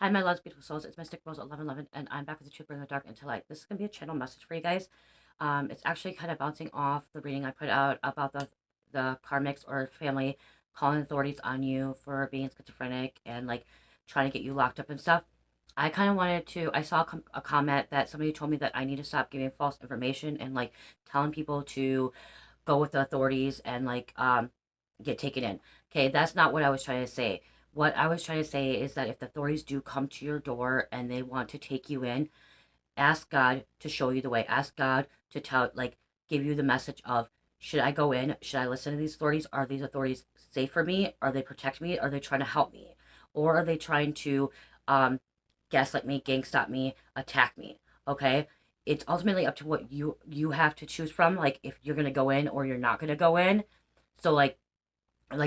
Hi, my loves, beautiful souls. It's Mystic Rose 1111, and I'm back with the truth, bring the dark into light. This is gonna be a channel message for you guys. It's actually kind of bouncing off the reading I put out about the karmics or family calling authorities on you for being schizophrenic and like trying to get you locked up and stuff. I kind of wanted to. I saw a comment that somebody told me that I need to stop giving false information and like telling people to go with the authorities and like get taken in. Okay, that's not what I was trying to say. What I was trying to say is that if the authorities do come to your door and they want to take you in, ask God to show you the way. Ask God to tell, like, give you the message of, should I go in? Should I listen to these authorities? Are these authorities safe for me? Are they protect me? Are they trying to help me? Or are they trying to um, gaslight me, gang stop me, attack me? Okay? It's ultimately up to what you have to choose from, like if you're gonna go in or you're not gonna go in. So like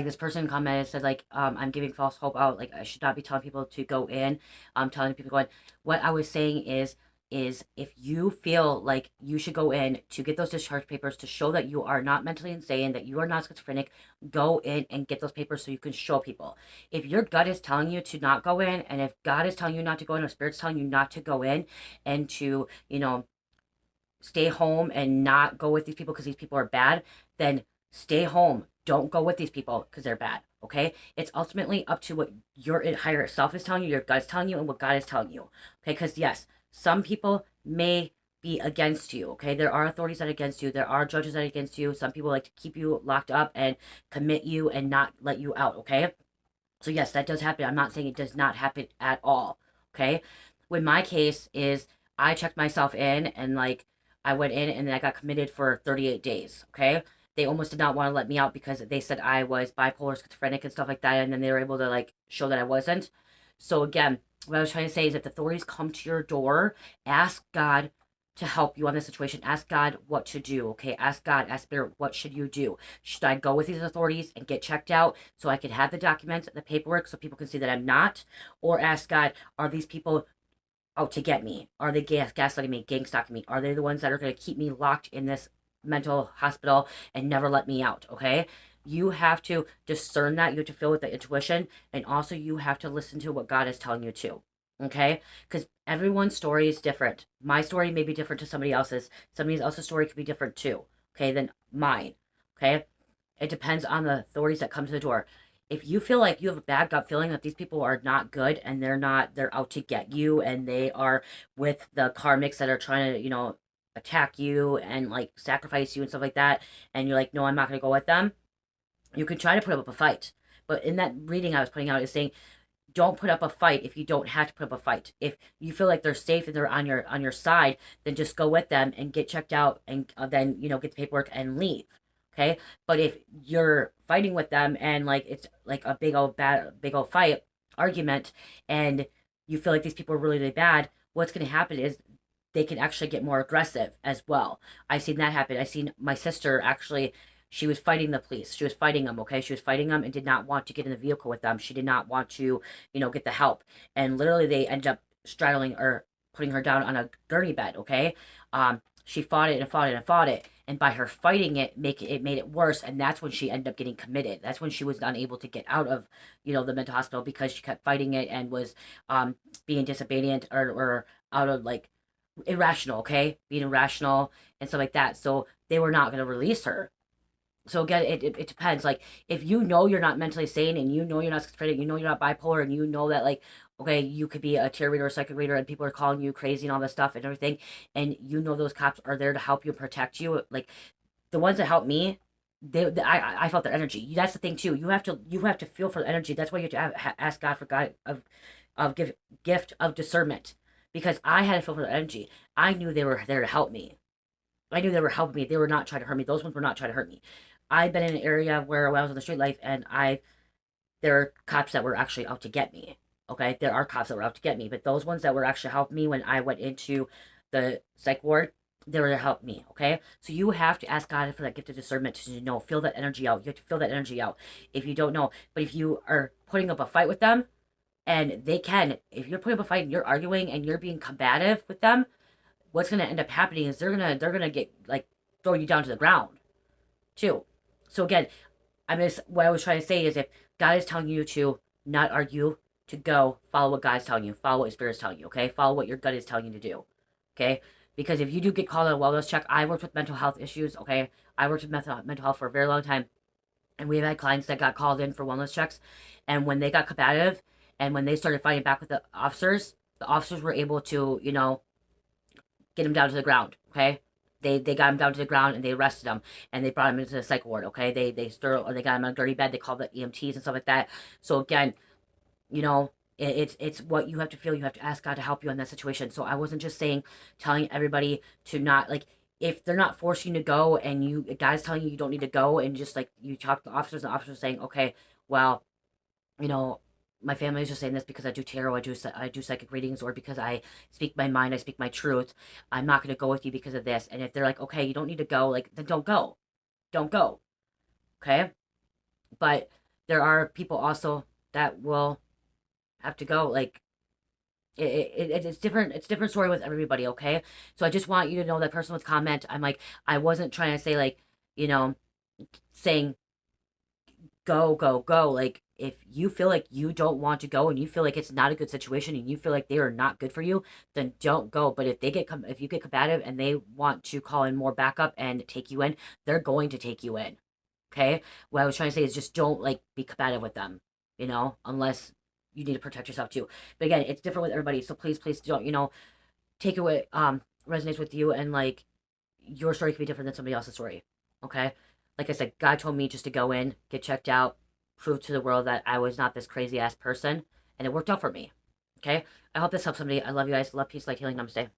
this person commented said like I'm giving false hope out, like I should not be telling people to go in. I'm telling people to go in. What I was saying is if you feel like you should go in to get those discharge papers to show that you are not mentally insane, that you are not schizophrenic, go in and get those papers so you can show people. If your gut is telling you to not go in, and if God is telling you not to go in, or spirit's telling you not to go in, and to stay home and not go with these people because these people are bad, then stay home. Don't go with these people because they're bad. Okay? It's ultimately up to what your higher self is telling you, your gut is telling you, and what God is telling you. Okay? Because yes, some people may be against you. Okay? There are authorities that are against you. There are judges that are against you. Some people like to keep you locked up and commit you and not let you out. Okay? So yes, that does happen. I'm not saying it does not happen at all. Okay? With my case is I checked myself in and like I went in and then I got committed for 38 days. Okay? They almost did not want to let me out because they said I was bipolar, schizophrenic, and stuff like that, and then they were able to like show that I wasn't. So again, what I was trying to say is if the authorities come to your door, ask God to help you on this situation. Ask God what to do. Okay? Ask God, ask Spirit, what should you do? Should I go with these authorities and get checked out so I can have the documents, the paperwork, so people can see that I'm not? Or ask God, are these people out to get me? Are they gaslighting me, gang stalking me? Are they the ones that are going to keep me locked in this mental hospital and never let me out? Okay? You have to discern that. You have to feel with the intuition. And also, you have to listen to what God is telling you to. Okay? Because everyone's story is different. My story may be different to somebody else's. Somebody else's story could be different too. Okay? Than mine. Okay? It depends on the authorities that come to the door. If you feel like you have a bad gut feeling that these people are not good and they're out to get you and they are with the karmics that are trying to, attack you and like sacrifice you and stuff like that, and you're like, no, I'm not going to go with them, you can try to put up a fight. But in that reading I was putting out is saying, don't put up a fight if you don't have to put up a fight. If you feel like they're safe and they're on your side, then just go with them and get checked out and then get the paperwork and leave. Okay, but if you're fighting with them and like it's like a big old fight argument, and you feel like these people are really really bad, what's going to happen is they can actually get more aggressive as well. I've seen that happen. I've seen my sister actually, she was fighting the police. She was fighting them, okay? She was fighting them and did not want to get in the vehicle with them. She did not want to, get the help. And literally they ended up straddling or putting her down on a gurney bed, okay? She fought it and fought it and fought it. And by her fighting it, it made it worse. And that's when she ended up getting committed. That's when she was unable to get out of, the mental hospital because she kept fighting it and was being disobedient or out of like irrational, okay? Being irrational and stuff like that. So they were not going to release her. So again, it depends. Like if you know you're not mentally sane and you know you're not schizophrenic, you know you're not bipolar, and you know that like okay, you could be a tarot reader or psychic reader, and people are calling you crazy and all this stuff and everything, and you know those cops are there to help you and protect you. Like the ones that helped me, I felt their energy. That's the thing too. You have to feel for the energy. That's why you have to ask God for God of gift of discernment, because I had to feel for the energy. I knew they were there to help me. I knew they were helping me. They were not trying to hurt me. Those ones were not trying to hurt me. I've been in an area where when I was on the street life, and there are cops that were actually out to get me. Okay, there are cops that were out to get me, but those ones that were actually helping me when I went into the psych ward, they were to help me. Okay, so you have to ask God for that gift of discernment to know, feel that energy out. You have to feel that energy out. If you don't know, but if you are putting up a fight with them, and they can, if you're putting up a fight and you're arguing and you're being combative with them, what's gonna end up happening is they're gonna get like throw you down to the ground too. So again, what I was trying to say is if God is telling you to not argue, to go follow what God's telling you, follow what Spirit's telling you, okay? Follow what your gut is telling you to do, okay? Because if you do get called on a wellness check, I worked with mental health issues, okay? I worked with mental health for a very long time, and we've had clients that got called in for wellness checks, and when they got combative, and when they started fighting back with the officers were able to, get them down to the ground, okay? They got him down to the ground and they arrested him and they brought him into the psych ward. Okay, they got him on a dirty bed. They called the EMTs and stuff like that. So again, you know, it's what you have to feel. You have to ask God to help you in that situation. So I wasn't just telling everybody to not like, if they're not forcing you to go and you God's telling you you don't need to go, and just like you talk to the officers and the officers saying, okay, well, you know, my family is just saying this because I do tarot, I do psychic readings, or because I speak my mind, I speak my truth. I'm not going to go with you because of this. And if they're like, okay, you don't need to go, like, then don't go, okay? But there are people also that will have to go. Like, it's different. It's a different story with everybody, okay? So I just want you to know that person with comment. I'm like, I wasn't trying to say like, you know, saying go, go, go. Like, if you feel like you don't want to go and you feel like it's not a good situation and you feel like they are not good for you, then don't go. But if you get combative and they want to call in more backup and take you in, they're going to take you in. Okay? What I was trying to say is just don't like be combative with them, unless you need to protect yourself too. But again, it's different with everybody. So please don't, take away resonates with you, and like your story could be different than somebody else's story. Okay? Like I said, God told me just to go in, get checked out, prove to the world that I was not this crazy ass person, and it worked out for me. Okay? I hope this helps somebody. I love you guys. Love, peace, light, healing. Namaste.